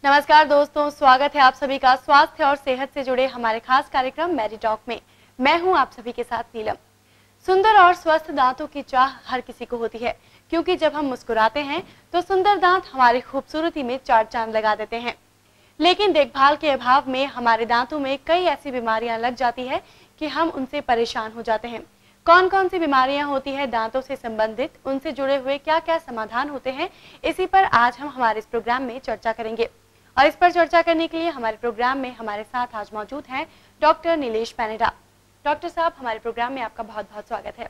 नमस्कार दोस्तों, स्वागत है आप सभी का स्वास्थ्य और सेहत से जुड़े हमारे खास कार्यक्रम मेरी टॉक में। मैं हूं आप सभी के साथ नीलम। सुंदर और स्वस्थ दांतों की चाह हर किसी को होती है, क्योंकि जब हम मुस्कुराते हैं तो सुंदर दांत हमारी खूबसूरती में चार चांद लगा देते हैं। लेकिन देखभाल के अभाव में हमारे दांतों में कई ऐसी बीमारियां लग जाती है कि हम उनसे परेशान हो जाते हैं। कौन कौन सी बीमारियां होती है दांतों से संबंधित, उनसे जुड़े हुए क्या क्या समाधान होते हैं, इसी पर आज हम हमारे इस प्रोग्राम में चर्चा करेंगे। और इस पर चर्चा करने के लिए हमारे प्रोग्राम में हमारे साथ आज मौजूद हैं डॉक्टर नीलेश पैनेडा। डॉक्टर साहब, हमारे प्रोग्राम में आपका बहुत बहुत स्वागत है।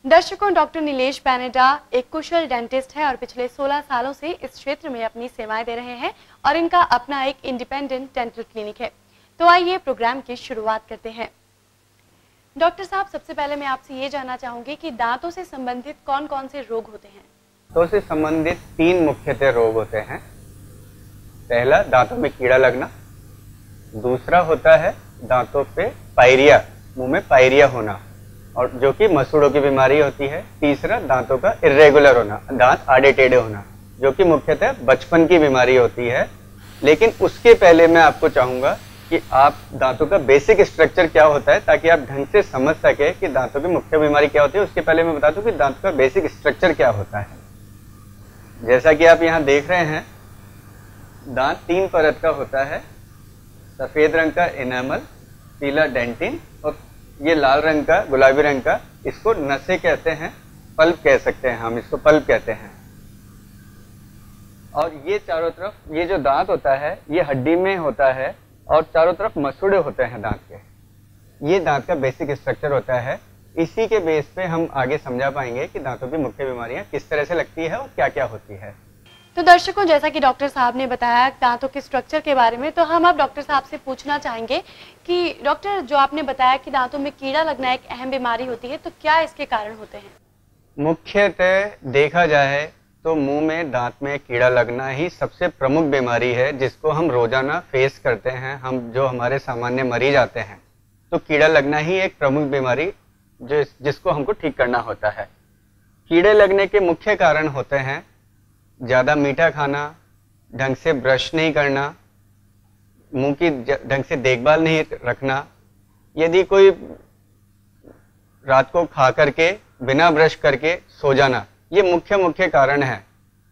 दर्शकों, डॉक्टर नीलेश पैनेडा एक कुशल डेंटिस्ट है और पिछले 16 सालों से इस क्षेत्र में अपनी सेवाएं दे रहे हैं और इनका अपना एक इंडिपेंडेंट डेंटल क्लिनिक है। तो आइए प्रोग्राम की शुरुआत करते हैं। डॉक्टर साहब, सबसे पहले मैं आपसे ये जानना चाहूंगी कि दांतों से संबंधित कौन कौन से रोग होते हैं? दांतों से संबंधित 3 मुख्यतः रोग होते हैं। पहला, दांतों में कीड़ा लगना। दूसरा होता है दांतों पे पायरिया, मुंह में पायरिया होना, और जो कि मसूड़ों की बीमारी होती है। तीसरा, दांतों का इर्रेगुलर होना, दांत आड़े टेढ़े होना, जो कि मुख्यतः बचपन की बीमारी होती है। लेकिन उसके पहले मैं आपको चाहूंगा कि आप दांतों का बेसिक स्ट्रक्चर क्या होता है, ताकि आप ढंग से समझ सके कि दांतों की मुख्य बीमारी क्या होती है। उसके पहले मैं बता दूं कि दांतों का बेसिक स्ट्रक्चर क्या होता है। जैसा कि आप यहाँ देख रहे हैं, दांत 3 परत का होता है। सफेद रंग का इनेमल, पीला डेंटिन, और ये लाल रंग का, गुलाबी रंग का, इसको नसें कहते हैं, पल्प कह सकते हैं, हम इसको पल्प कहते हैं। और ये चारों तरफ, ये जो दांत होता है ये हड्डी में होता है और चारों तरफ मसूड़े होते हैं दांत के। ये दांत का बेसिक स्ट्रक्चर होता है। इसी के बेस पे हम आगे समझा पाएंगे कि दांतों की मुख्य बीमारियां किस तरह से लगती है और क्या क्या होती है। तो दर्शकों, जैसा कि डॉक्टर साहब ने बताया दांतों के स्ट्रक्चर के बारे में, तो हम अब डॉक्टर साहब से पूछना चाहेंगे कि डॉक्टर, जो आपने बताया कि दांतों में कीड़ा लगना एक अहम बीमारी होती है, तो क्या इसके कारण होते हैं? मुख्यतः देखा जाए तो मुंह में दांत में कीड़ा लगना ही सबसे प्रमुख बीमारी है, जिसको हम रोजाना फेस करते हैं। हम जो हमारे सामान्य मरीज आते हैं, तो कीड़ा लगना ही एक प्रमुख बीमारी जिसको हमको ठीक करना होता है। कीड़े लगने के मुख्य कारण होते हैं ज़्यादा मीठा खाना, ढंग से ब्रश नहीं करना, मुंह की ढंग से देखभाल नहीं रखना, यदि कोई रात को खा करके बिना ब्रश करके सो जाना, ये मुख्य कारण है।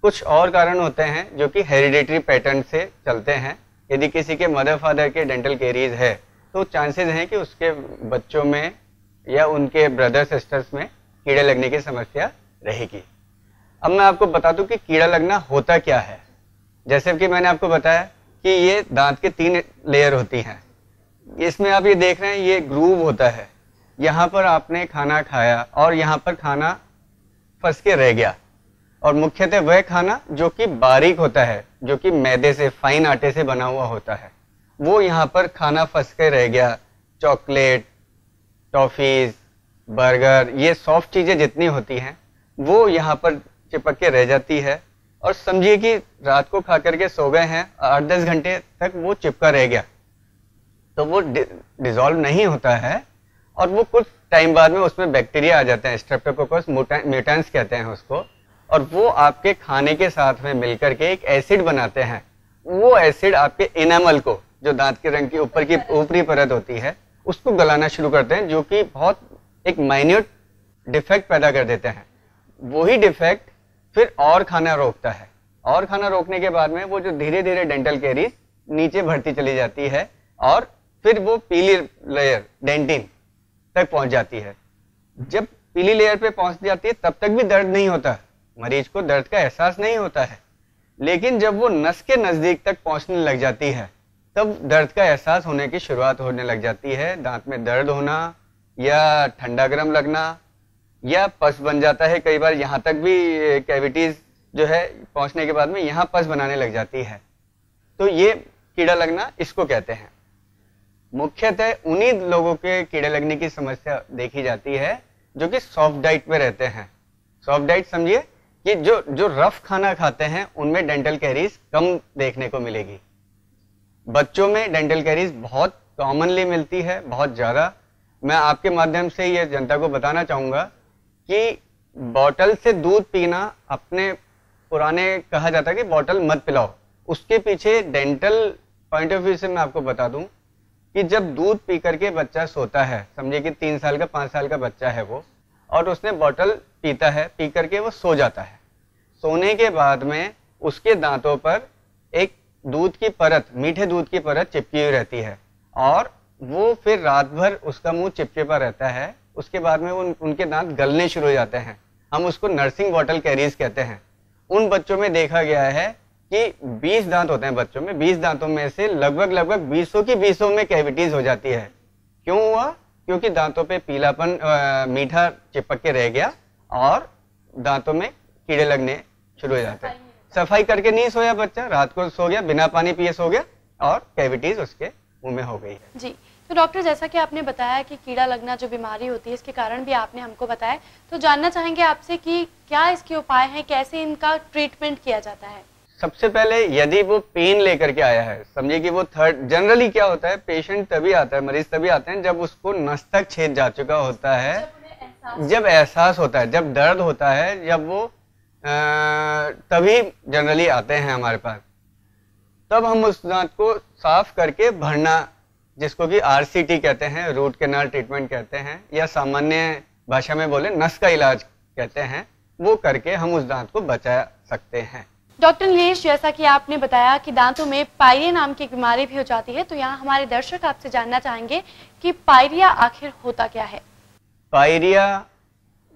कुछ और कारण होते हैं जो कि हेरिडेटरी पैटर्न से चलते हैं। यदि किसी के मदर फादर के डेंटल कैरीज है तो चांसेस हैं कि उसके बच्चों में या उनके ब्रदर सिस्टर्स में कीड़े लगने की समस्या रहेगी। अब मैं आपको बता दूं कि कीड़ा लगना होता क्या है। जैसे कि मैंने आपको बताया कि ये दांत के 3 लेयर होती हैं। इसमें आप ये देख रहे हैं, ये ग्रूव होता है। यहाँ पर आपने खाना खाया और यहाँ पर खाना फंस के रह गया, और मुख्यतः वह खाना जो कि बारीक होता है, जो कि मैदे से, फाइन आटे से बना हुआ होता है, वो यहाँ पर खाना फंस के रह गया। चॉकलेट, टॉफीज, बर्गर, ये सॉफ्ट चीज़ें जितनी होती हैं वो यहाँ पर चिपक के रह जाती है। और समझिए कि रात को खा करके सो गए हैं, 8-10 घंटे तक वो चिपका रह गया, तो वो डिसॉल्व नहीं होता है, और वो कुछ टाइम बाद में उसमें बैक्टीरिया आ जाते हैं, स्ट्रेप्टोकोकस म्यूटेंस कहते हैं उसको, और वो आपके खाने के साथ में मिलकर के एक एसिड बनाते हैं। वो एसिड आपके इनेमल को, जो दांत के रंग की ऊपर की ऊपरी परत होती है, उसको गलाना शुरू करते हैं, जो कि बहुत एक माइन्यूट डिफेक्ट पैदा कर देते हैं। वही डिफेक्ट फिर और खाना रोकता है, और खाना रोकने के बाद में वो जो धीरे धीरे डेंटल कैरीज नीचे बढ़ती चली जाती है, और फिर वो पीली लेयर डेंटिन तक पहुंच जाती है। जब पीली लेयर पे पहुंच जाती है तब तक भी दर्द नहीं होता, मरीज को दर्द का एहसास नहीं होता है। लेकिन जब वो नस के नजदीक तक पहुंचने लग जाती है, तब दर्द का एहसास होने की शुरुआत होने लग जाती है। दांत में दर्द होना, या ठंडा गर्म लगना, या पस बन जाता है। कई बार यहाँ तक भी कैविटीज जो है पहुंचने के बाद में यहाँ पस बनाने लग जाती है। तो ये कीड़ा लगना इसको कहते हैं। मुख्यतः उन्हीं लोगों के कीड़े लगने की समस्या देखी जाती है जो कि सॉफ्ट डाइट पे रहते हैं। सॉफ्ट डाइट समझिए कि जो रफ खाना खाते हैं उनमें डेंटल कैरीज कम देखने को मिलेगी। बच्चों में डेंटल कैरीज बहुत कॉमनली मिलती है, बहुत ज़्यादा। मैं आपके माध्यम से ये जनता को बताना चाहूँगा कि बॉटल से दूध पीना, अपने पुराने कहा जाता है कि बॉटल मत पिलाओ, उसके पीछे डेंटल पॉइंट ऑफ व्यू से मैं आपको बता दूं कि जब दूध पी करके बच्चा सोता है, समझिए कि 3 साल का 5 साल का बच्चा है वो, और उसने बॉटल पीता है, पी करके वो सो जाता है। सोने के बाद में उसके दांतों पर एक दूध की परत, मीठे दूध की परत चिपकी हुई रहती है और वो फिर रात भर उसका मुंह चिपचिपा रहता है। उसके बाद में उनके दांत गलने शुरू हो जाते हैं। हम उसको नर्सिंग बॉटल कैरीज कहते हैं। उन बच्चों में देखा गया है कि 20 दांत होते हैं बच्चों में, 20 दांतों में से लगभग 20 की 20 में कैविटीज हो जाती है। क्यों हुआ? क्योंकि दांतों पे पीलापन मीठा चिपक के रह गया और दांतों में कीड़े लगने शुरू हो जाते हैं। सफाई करके नहीं सोया बच्चा, रात को सो गया, बिना पानी पिए सो गया और कैविटीज उसके मुंह में हो गई है। जी, तो डॉक्टर जैसा कि आपने बताया कि कीड़ा लगना जो बीमारी होती है इसके कारण भी आपने हमको बताया, तो जानना चाहेंगे आपसे कि क्या इसके उपाय हैं, कैसे इनका ट्रीटमेंट किया जाता है? सबसे पहले यदि वो पेन लेकर के आया है, समझिए कि वो जनरली क्या होता है, पेशेंट तभी आता है, मरीज तभी आते हैं जब उसको नस तक छेद जा चुका होता है, जब एहसास होता है, जब दर्द होता है, जब वो तभी जनरली आते हैं हमारे पास। तब हम उस दांत को साफ करके भरना, जिसको कि आरसीटी कहते हैं, रूट कैनाल ट्रीटमेंट कहते हैं, या सामान्य भाषा में बोले नस का इलाज कहते हैं, वो करके हम उस दांत को बचा सकते हैं। डॉक्टर नीलेश, जैसा कि आपने बताया कि दांतों में पायरिया नाम की एक बीमारी भी हो जाती है, तो यहाँ हमारे दर्शक आपसे जानना चाहेंगे कि पायरिया आखिर होता क्या है? पायरिया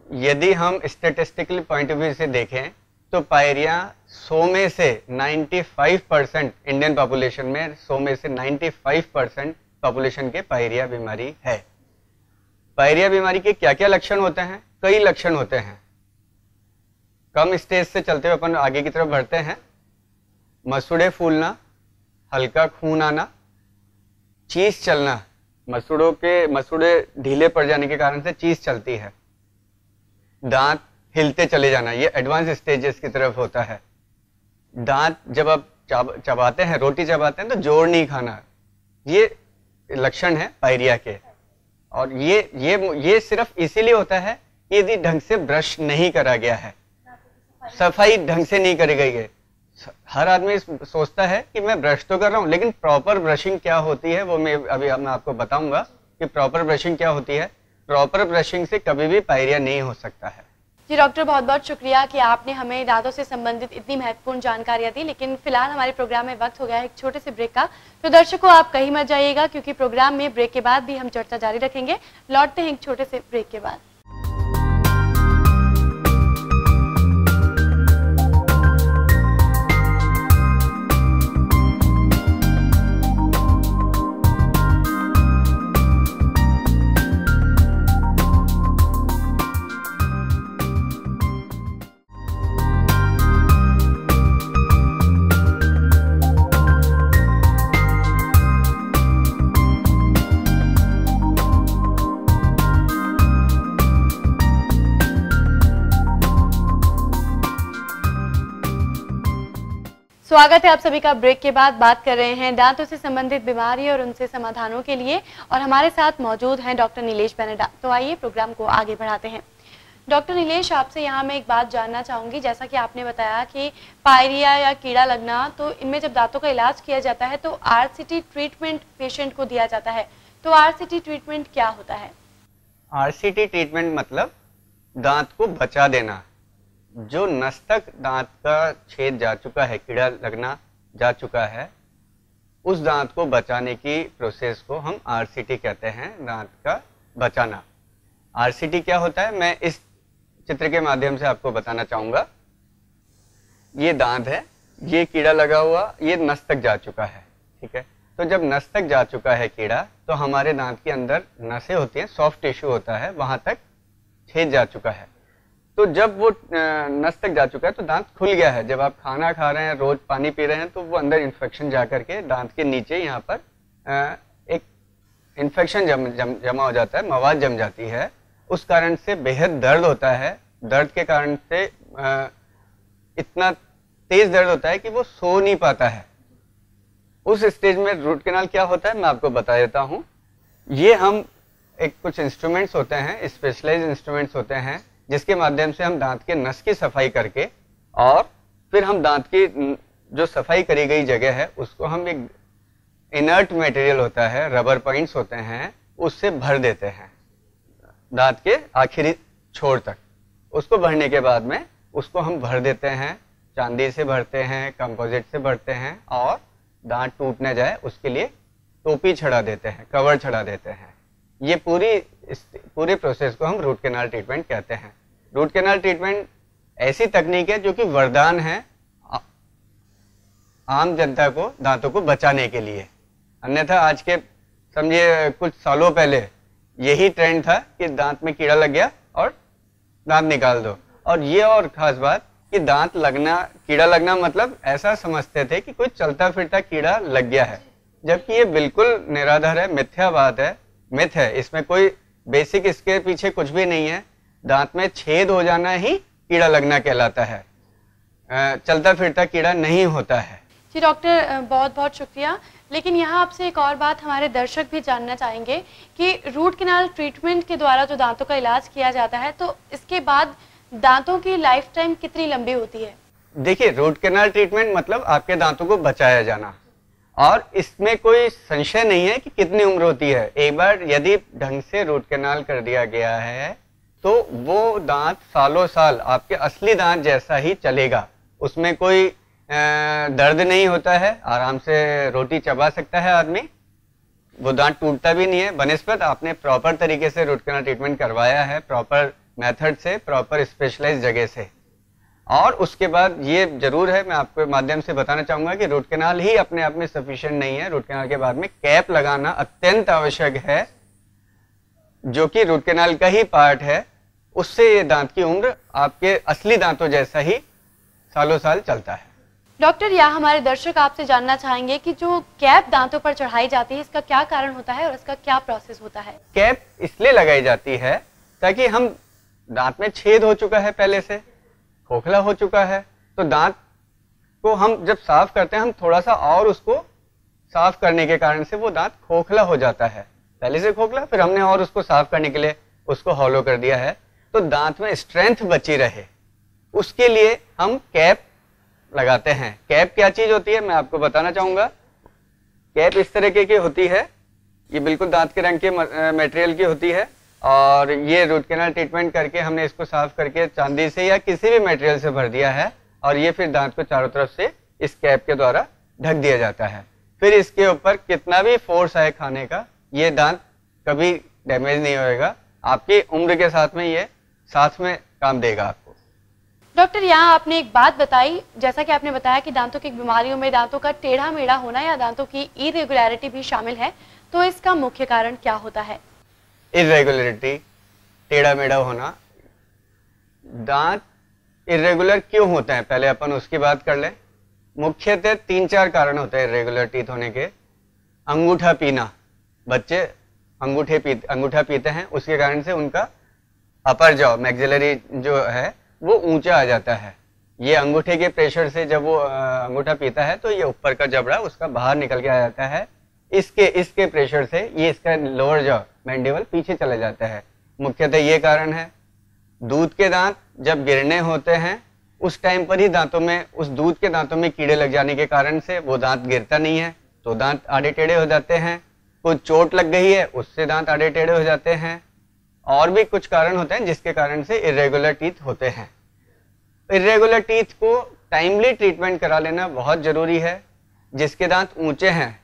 यदि हम स्टेटिस्टिकल पॉइंट ऑफ व्यू से देखें तो पायरिया 100 में से 95% इंडियन पॉपुलेशन में 100 में से 95% पॉपुलेशन के पायरिया बीमारी है। पायरिया बीमारी के क्या क्या लक्षण होते हैं? कई लक्षण होते हैं। कम स्टेज से चलते हुए अपन आगे की तरफ बढ़ते हैं। मसूड़े फूलना, हल्का खून आना, चीस चलना, मसूड़े ढीले पड़ जाने के कारण से चीस चलती है, दांत हिलते चले जाना, ये एडवांस स्टेजेस की तरफ होता है। दांत जब आप चबाते हैं, रोटी चबाते हैं तो जोड़ नहीं खाना, ये लक्षण है पायरिया के। और ये सिर्फ इसीलिए होता है कि यदि ढंग से ब्रश नहीं करा गया है, सफाई ढंग से नहीं करी गई है। हर आदमी सोचता है कि मैं ब्रश तो कर रहा हूं, लेकिन प्रॉपर ब्रशिंग क्या होती है वो मैं आपको बताऊंगा कि प्रॉपर ब्रशिंग क्या होती है। प्रॉपर ब्रशिंग से कभी भी पायरिया नहीं हो सकता है। जी डॉक्टर, बहुत बहुत शुक्रिया कि आपने हमें दांतों से संबंधित इतनी महत्वपूर्ण जानकारियां दी। लेकिन फिलहाल हमारे प्रोग्राम में वक्त हो गया है एक छोटे से ब्रेक का, तो दर्शकों आप कहीं मत जाइएगा क्योंकि प्रोग्राम में ब्रेक के बाद भी हम चर्चा जारी रखेंगे। लौटते हैं एक छोटे से ब्रेक के बाद। स्वागत है आप सभी का। ब्रेक के बाद बात कर रहे हैं दांतों से संबंधित बीमारी और उनसे समाधानों के लिए, और हमारे साथ मौजूद हैं डॉक्टर नीलेश बेनेडा। तो आइए प्रोग्राम को आगे बढ़ाते हैं। डॉक्टर नीलेश, आपसे यहाँ मैं एक बात जानना चाहूंगी। जैसा कि आपने बताया कि पायरिया या कीड़ा लगना, तो इनमें जब दांतों का इलाज किया जाता है तो आरसीटी ट्रीटमेंट पेशेंट को दिया जाता है। तो आरसीटी ट्रीटमेंट क्या होता है? आरसीटी ट्रीटमेंट मतलब दांत को बचा देना। जो नस तक दांत का छेद जा चुका है, कीड़ा लगना जा चुका है, उस दांत को बचाने की प्रोसेस को हम आरसीटी कहते हैं, दांत का बचाना। आरसीटी क्या होता है मैं इस चित्र के माध्यम से आपको बताना चाहूंगा। ये दांत है, ये कीड़ा लगा हुआ, ये नस तक जा चुका है, ठीक है। तो जब नस तक जा चुका है कीड़ा, तो हमारे दांत के अंदर नसें होती हैं, सॉफ्ट टिश्यू होता है, वहां तक छेद जा चुका है। तो जब वो नस तक जा चुका है तो दांत खुल गया है। जब आप खाना खा रहे हैं, रोज पानी पी रहे हैं, तो वो अंदर इन्फेक्शन जा करके दांत के नीचे यहाँ पर एक इन्फेक्शन जमा हो जाता है, मवाद जम जाती है। उस कारण से बेहद दर्द होता है। दर्द के कारण से इतना तेज दर्द होता है कि वो सो नहीं पाता है। उस स्टेज में रूट कैनाल क्या होता है मैं आपको बता देता हूँ। ये हम कुछ इंस्ट्रूमेंट्स होते हैं, स्पेशलाइज्ड इंस्ट्रूमेंट्स होते हैं, जिसके माध्यम से हम दांत के नस की सफाई करके और फिर हम दांत की जो सफाई करी गई जगह है उसको हम एक इनर्ट मटेरियल होता है, रबर पॉइंट्स होते हैं, उससे भर देते हैं दांत के आखिरी छोर तक। उसको भरने के बाद में उसको हम भर देते हैं, चांदी से भरते हैं, कंपोजिट से भरते हैं, और दांत टूट न जाए उसके लिए टोपी चढ़ा देते हैं, कवर चढ़ा देते हैं। ये पूरे प्रोसेस को हम रूट कैनाल ट्रीटमेंट कहते हैं। रूट कैनाल ट्रीटमेंट ऐसी तकनीक है जो कि वरदान है आम जनता को दांतों को बचाने के लिए। अन्यथा आज के समझिए कुछ सालों पहले यही ट्रेंड था कि दांत में कीड़ा लग गया और दांत निकाल दो। और ये और खास बात कि दांत लगना, कीड़ा लगना मतलब ऐसा समझते थे कि कोई चलता फिरता कीड़ा लग गया है, जबकि ये बिल्कुल निराधार है, मिथ्या बात है, मिथ है। इसमें कोई बेसिक इसके पीछे कुछ भी नहीं है। दांत में छेद हो जाना ही कीड़ा लगना कहलाता है, चलता फिरता कीड़ा नहीं होता है। जी डॉक्टर, बहुत बहुत शुक्रिया। लेकिन यहाँ आपसे एक और बात हमारे दर्शक भी जानना चाहेंगे कि रूट कैनाल ट्रीटमेंट के द्वारा जो दांतों का इलाज किया जाता है, तो इसके बाद दांतों की लाइफ टाइम कितनी लंबी होती है? देखिए, रूट कैनाल ट्रीटमेंट मतलब आपके दांतों को बचाया जाना, और इसमें कोई संशय नहीं है कि कितनी उम्र होती है। एक बार यदि ढंग से रूट कैनाल कर दिया गया है तो वो दांत सालों साल आपके असली दांत जैसा ही चलेगा। उसमें कोई दर्द नहीं होता है, आराम से रोटी चबा सकता है आदमी, वो दांत टूटता भी नहीं है, बनिस्बत आपने प्रॉपर तरीके से रूट कैनाल ट्रीटमेंट करवाया है, प्रॉपर मेथड से, प्रॉपर स्पेशलाइज्ड जगह से। और उसके बाद ये जरूर है, मैं आपके माध्यम से बताना चाहूंगा कि रूट कैनाल ही अपने आप में सफिशिएंट नहीं है। रूट कैनाल के बाद में कैप लगाना अत्यंत आवश्यक है, जो कि रूट कैनाल का ही पार्ट है। उससे ये दांत की उम्र आपके असली दांतों जैसा ही सालों साल चलता है। डॉक्टर, यहाँ हमारे दर्शक आपसे जानना चाहेंगे कि जो कैप दांतों पर चढ़ाई जाती है, इसका क्या कारण होता है और इसका क्या प्रोसेस होता है? कैप इसलिए लगाई जाती है ताकि हम दांत में छेद हो चुका है, पहले से खोखला हो चुका है, तो दांत को हम जब साफ करते हैं, हम थोड़ा सा और उसको साफ करने के कारण से वो दांत खोखला हो जाता है, पहले से खोखला, फिर हमने और उसको साफ करने के लिए उसको हॉलो कर दिया है, तो दांत में स्ट्रेंथ बची रहे, उसके लिए हम कैप लगाते हैं। कैप क्या चीज होती है मैं आपको बताना चाहूंगा। कैप इस तरीके की होती है, ये बिल्कुल दांत के रंग के मटेरियल की होती है, और ये रूट कैनाल ट्रीटमेंट करके हमने इसको साफ करके चांदी से या किसी भी मटेरियल से भर दिया है, और ये फिर दांत को चारों तरफ से इस कैप के द्वारा ढक दिया जाता है। फिर इसके ऊपर कितना भी फोर्स आए खाने का, ये दांत कभी डैमेज नहीं होएगा, आपकी उम्र के साथ में ये साथ में काम देगा आपको। डॉक्टर, यहाँ आपने एक बात बताई, जैसा कि आपने बताया कि दांतों की बीमारियों में दांतों का टेढ़ा मेढ़ा होना या दांतों की इरेगुलरिटी भी शामिल है, तो इसका मुख्य कारण क्या होता है? इरेगुलरिटी, टेढ़ा मेढ़ा होना, दांत इरेगुलर क्यों होते हैं पहले अपन उसकी बात कर लें। मुख्यतः 3-4 कारण होते हैं इरेगुलर टीथ होने के। अंगूठा पीना, बच्चे अंगूठा पीते हैं, उसके कारण से उनका अपर जॉ मैक्सिलरी जो है वो ऊंचा आ जाता है। ये अंगूठे के प्रेशर से जब वो अंगूठा पीता है तो ये ऊपर का जबड़ा उसका बाहर निकल के आ जाता है, इसके प्रेशर से ये इसका लोअर जॉ मैंडिबल पीछे चले जाता है। मुख्यतः ये कारण है। दूध के दांत जब गिरने होते हैं उस टाइम पर ही दांतों में, उस दूध के दांतों में कीड़े लग जाने के कारण से वो दांत गिरता नहीं है, तो दांत आड़े टेढ़े हो जाते हैं। कुछ चोट लग गई है उससे दांत आड़े टेढ़े हो जाते हैं, और भी कुछ कारण होते हैं जिसके कारण से इरेगुलर टीथ होते हैं। इरेगुलर टीथ को टाइमली ट्रीटमेंट करा लेना बहुत जरूरी है। जिसके दांत ऊंचे हैं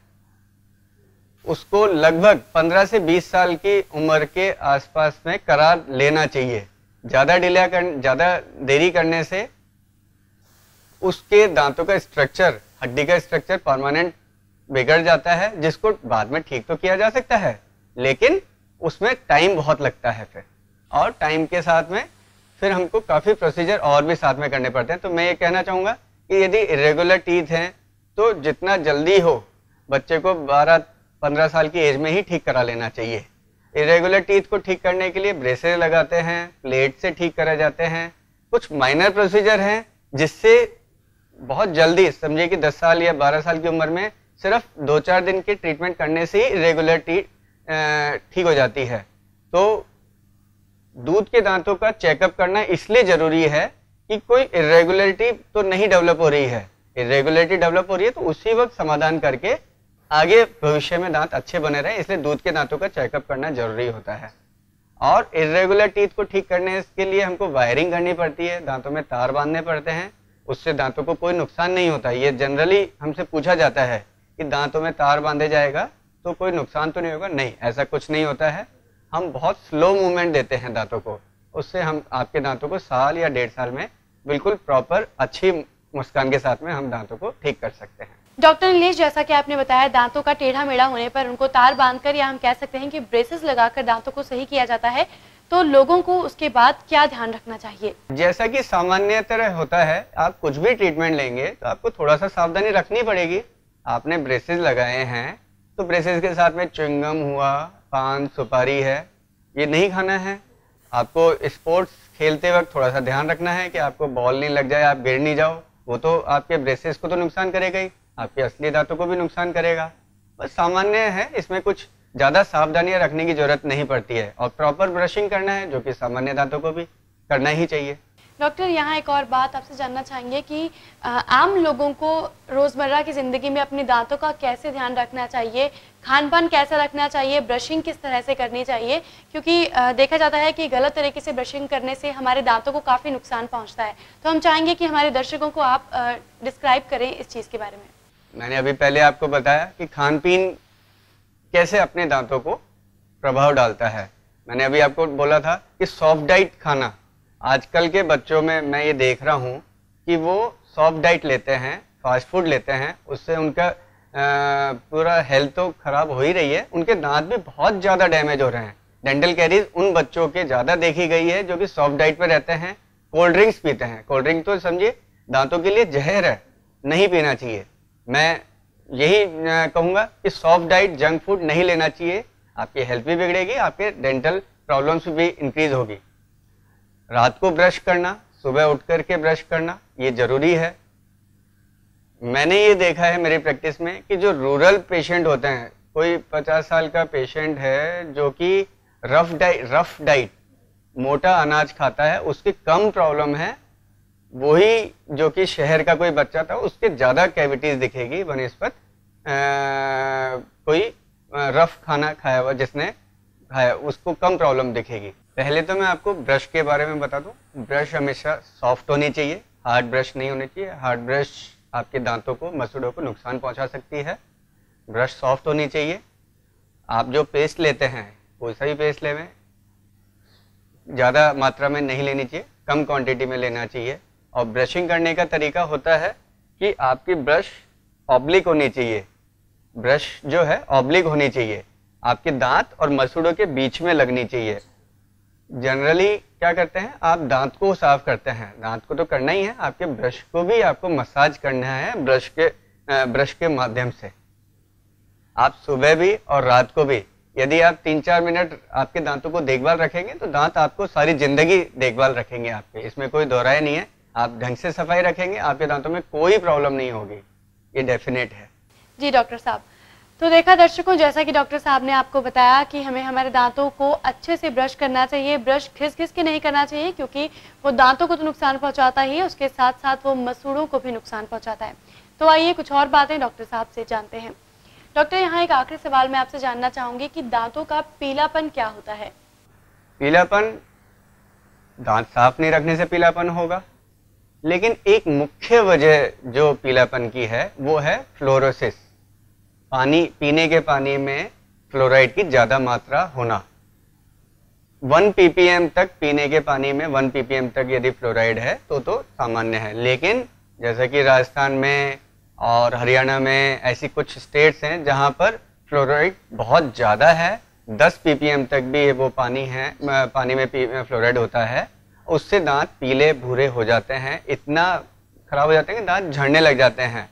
उसको लगभग 15 से 20 साल की उम्र के आसपास में करा लेना चाहिए। ज्यादा देरी करने से उसके दांतों का स्ट्रक्चर, हड्डी का स्ट्रक्चर परमानेंट बिगड़ जाता है, जिसको बाद में ठीक तो किया जा सकता है, लेकिन उसमें टाइम बहुत लगता है फिर, और टाइम के साथ में फिर हमको काफ़ी प्रोसीजर और भी साथ में करने पड़ते हैं। तो मैं ये कहना चाहूँगा कि यदि इरेगुलर टीथ हैं तो जितना जल्दी हो बच्चे को 12-15 साल की एज में ही ठीक करा लेना चाहिए। इरेगुलर टीथ को ठीक करने के लिए ब्रेसेस लगाते हैं, प्लेट से ठीक करा जाते हैं। कुछ माइनर प्रोसीजर हैं जिससे बहुत जल्दी, समझिए कि 10 साल या 12 साल की उम्र में सिर्फ 2-4 दिन के ट्रीटमेंट करने से ही इरेगुलर टीथ ठीक हो जाती है। तो दूध के दांतों का चेकअप करना इसलिए जरूरी है कि कोई इरेगुलरिटी तो नहीं डेवलप हो रही है। इरेगुलरिटी डेवलप हो रही है तो उसी वक्त समाधान करके आगे भविष्य में दांत अच्छे बने रहे, इसलिए दूध के दांतों का चेकअप करना जरूरी होता है। और इरेगुलर टीथ को ठीक करने के लिए हमको वायरिंग करनी पड़ती है, दांतों में तार बांधने पड़ते हैं, उससे दांतों को कोई नुकसान नहीं होता। ये जनरली हमसे पूछा जाता है कि दांतों में तार बांधे जाएगा तो कोई नुकसान तो नहीं होगा। नहीं, ऐसा कुछ नहीं होता है। हम बहुत स्लो मूवमेंट देते हैं दांतों को, उससे हम आपके दांतों को साल या 1.5 साल में बिल्कुल प्रॉपर अच्छी मुस्कान के साथ में हम दांतों को ठीक कर सकते हैं। डॉक्टर नीलेश, जैसा कि आपने बताया दांतों का टेढ़ा मेढ़ा होने पर उनको तार बांधकर या हम कह सकते हैं कि ब्रेसेस लगाकर दांतों को सही किया जाता है, तो लोगों को उसके बाद क्या ध्यान रखना चाहिए? जैसा कि सामान्यतः होता है, आप कुछ भी ट्रीटमेंट लेंगे तो आपको थोड़ा सा सावधानी रखनी पड़ेगी। आपने ब्रेसेस लगाए हैं तो ब्रेसेस के साथ में च्युइंगम हुआ, पान सुपारी है, ये नहीं खाना है। आपको स्पोर्ट्स खेलते वक्त थोड़ा सा ध्यान रखना है कि आपको बॉल नहीं लग जाए, आप गिर नहीं जाओ, वो तो आपके ब्रेसेस को तो नुकसान करेगा ही, आपके असली दांतों को भी नुकसान करेगा। बस सामान्य है, इसमें कुछ ज़्यादा सावधानियां रखने की जरूरत नहीं पड़ती है और प्रॉपर ब्रशिंग करना है, जो कि सामान्य दांतों को भी करना ही चाहिए। डॉक्टर, यहाँ एक और बात आपसे जानना चाहेंगे कि आम लोगों को रोज़मर्रा की ज़िंदगी में अपने दांतों का कैसे ध्यान रखना चाहिए, खान पान कैसा रखना चाहिए, ब्रशिंग किस तरह से करनी चाहिए, क्योंकि देखा जाता है कि गलत तरीके से ब्रशिंग करने से हमारे दांतों को काफ़ी नुकसान पहुँचता है। तो हम चाहेंगे कि हमारे दर्शकों को आप डिस्क्राइब करें इस चीज़ के बारे में। मैंने अभी पहले आपको बताया कि खान पीन कैसे अपने दांतों को प्रभाव डालता है। मैंने अभी आपको बोला था कि सॉफ्ट डाइट खाना, आजकल के बच्चों में मैं ये देख रहा हूँ कि वो सॉफ्ट डाइट लेते हैं, फास्ट फूड लेते हैं, उससे उनका पूरा हेल्थ तो खराब हो ही रही है, उनके दांत भी बहुत ज़्यादा डैमेज हो रहे हैं। डेंटल कैरीज उन बच्चों के ज़्यादा देखी गई है जो कि सॉफ्ट डाइट पर रहते हैं, कोल्ड ड्रिंक्स पीते हैं। कोल्ड ड्रिंक तो समझिए दांतों के लिए जहर है, नहीं पीना चाहिए। मैं यही कहूँगा कि सॉफ्ट डाइट, जंक फूड नहीं लेना चाहिए, आपकी हेल्थ भी बिगड़ेगी, आपके डेंटल प्रॉब्लम्स भी इंक्रीज होगी। रात को ब्रश करना, सुबह उठ करके ब्रश करना, ये जरूरी है। मैंने ये देखा है मेरी प्रैक्टिस में कि जो रूरल पेशेंट होते हैं, कोई 50 साल का पेशेंट है जो कि रफ डाइट मोटा अनाज खाता है, उसकी कम प्रॉब्लम है। वही जो कि शहर का कोई बच्चा था, उसके ज़्यादा कैविटीज दिखेगी बनिस्बत कोई रफ खाना खाया हुआ जिसने खाया, उसको कम प्रॉब्लम दिखेगी। पहले तो मैं आपको ब्रश के बारे में बता दूं। ब्रश हमेशा सॉफ्ट होनी चाहिए, हार्ड ब्रश नहीं होनी चाहिए। हार्ड ब्रश आपके दांतों को, मसूड़ों को नुकसान पहुंचा सकती है। ब्रश सॉफ्ट होनी चाहिए। आप जो पेस्ट लेते हैं, कोई सा भी पेस्ट लेवें, ज़्यादा मात्रा में नहीं लेनी चाहिए, कम क्वांटिटी में लेना चाहिए। और ब्रशिंग करने का तरीका होता है कि आपकी ब्रश ऑब्लिक होनी चाहिए, ब्रश जो है ऑब्लिक होनी चाहिए, आपके दांत और मसूड़ों के बीच में लगनी चाहिए। जनरली क्या करते हैं, आप दांत को साफ करते हैं, दांत को तो करना ही है, आपके ब्रश को भी आपको मसाज करना है ब्रश के माध्यम से। आप सुबह भी और रात को भी यदि आप 3-4 मिनट आपके दांतों को देखभाल रखेंगे तो दांत आपको सारी जिंदगी देखभाल रखेंगे आपके, इसमें कोई दोहराई नहीं है। आप ढंग से सफाई रखेंगे, आपके दांतों में कोई प्रॉब्लम नहीं होगी, ये डेफिनेट है। जी डॉक्टर साहब, तो देखा दर्शकों, जैसा कि डॉक्टर साहब ने आपको बताया कि हमें हमारे दांतों को अच्छे से ब्रश करना चाहिए। ब्रश घिस घिस के नहीं करना चाहिए, क्योंकि वो दांतों को तो नुकसान पहुंचाता ही है, उसके साथ साथ वो मसूड़ों को भी नुकसान पहुंचाता है। तो आइए कुछ और बातें डॉक्टर साहब से जानते हैं। डॉक्टर, यहाँ एक आखिरी सवाल मैं आपसे जानना चाहूंगी कि दांतों का पीलापन क्या होता है? पीलापन दांत साफ नहीं रखने से पीलापन होगा, लेकिन एक मुख्य वजह जो पीलापन की है वो है फ्लोरोसिस। पानी, पीने के पानी में फ्लोराइड की ज़्यादा मात्रा होना। 1 ppm तक, पीने के पानी में 1 ppm तक यदि फ्लोराइड है तो सामान्य है। लेकिन जैसा कि राजस्थान में और हरियाणा में ऐसी कुछ स्टेट्स हैं जहां पर फ्लोराइड बहुत ज़्यादा है, 10 ppm तक भी वो पानी में फ्लोराइड होता है। उससे दांत पीले भूरे हो जाते हैं, इतना खराब हो जाते हैं कि दांत झड़ने लग जाते हैं।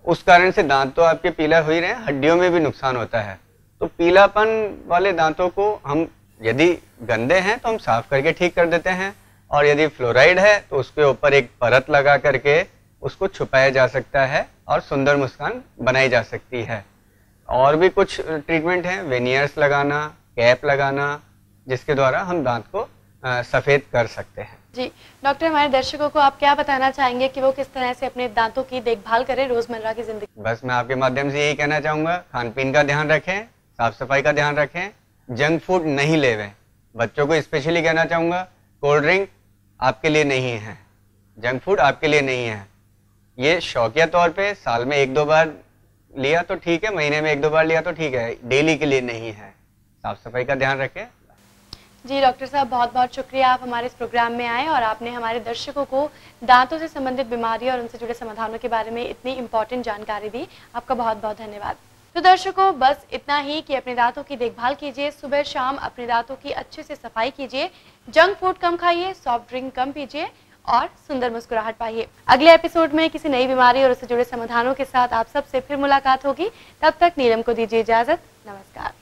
उस कारण से दांत तो आपके पीला हो ही रहे हैं, हड्डियों में भी नुकसान होता है। तो पीलापन वाले दांतों को हम, यदि गंदे हैं तो हम साफ करके ठीक कर देते हैं, और यदि फ्लोराइड है तो उसके ऊपर एक परत लगा करके उसको छुपाया जा सकता है और सुंदर मुस्कान बनाई जा सकती है। और भी कुछ ट्रीटमेंट हैं, वेनियर्स लगाना, कैप लगाना, जिसके द्वारा हम दांत को सफ़ेद कर सकते हैं। जी डॉक्टर, हमारे दर्शकों को आप क्या बताना चाहेंगे कि वो किस तरह से अपने दांतों की देखभाल करें रोजमर्रा की जिंदगी? बस मैं आपके माध्यम से यही कहना चाहूँगा, खान पीन का ध्यान रखें, साफ सफाई का ध्यान रखें, जंक फूड नहीं लेवें। बच्चों को स्पेशली कहना चाहूँगा, कोल्ड ड्रिंक आपके लिए नहीं है, जंक फूड आपके लिए नहीं है। ये शौकिया तौर पे साल में 1-2 बार लिया तो ठीक है, महीने में 1-2 बार लिया तो ठीक है, डेली के लिए नहीं है। साफ सफाई का ध्यान रखें। जी डॉक्टर साहब, बहुत बहुत शुक्रिया, आप हमारे इस प्रोग्राम में आए और आपने हमारे दर्शकों को दांतों से संबंधित बीमारी और उनसे जुड़े समाधानों के बारे में इतनी इंपॉर्टेंट जानकारी दी। आपका बहुत बहुत धन्यवाद। तो दर्शकों, बस इतना ही कि अपने दांतों की देखभाल कीजिए, सुबह शाम अपने दांतों की अच्छे से सफाई कीजिए, जंक फूड कम खाइए, सॉफ्ट ड्रिंक कम पीजिए और सुंदर मुस्कुराहट पाइए। अगले एपिसोड में किसी नई बीमारी और उससे जुड़े समाधानों के साथ आप सबसे फिर मुलाकात होगी। तब तक नीलम को दीजिए इजाजत। नमस्कार।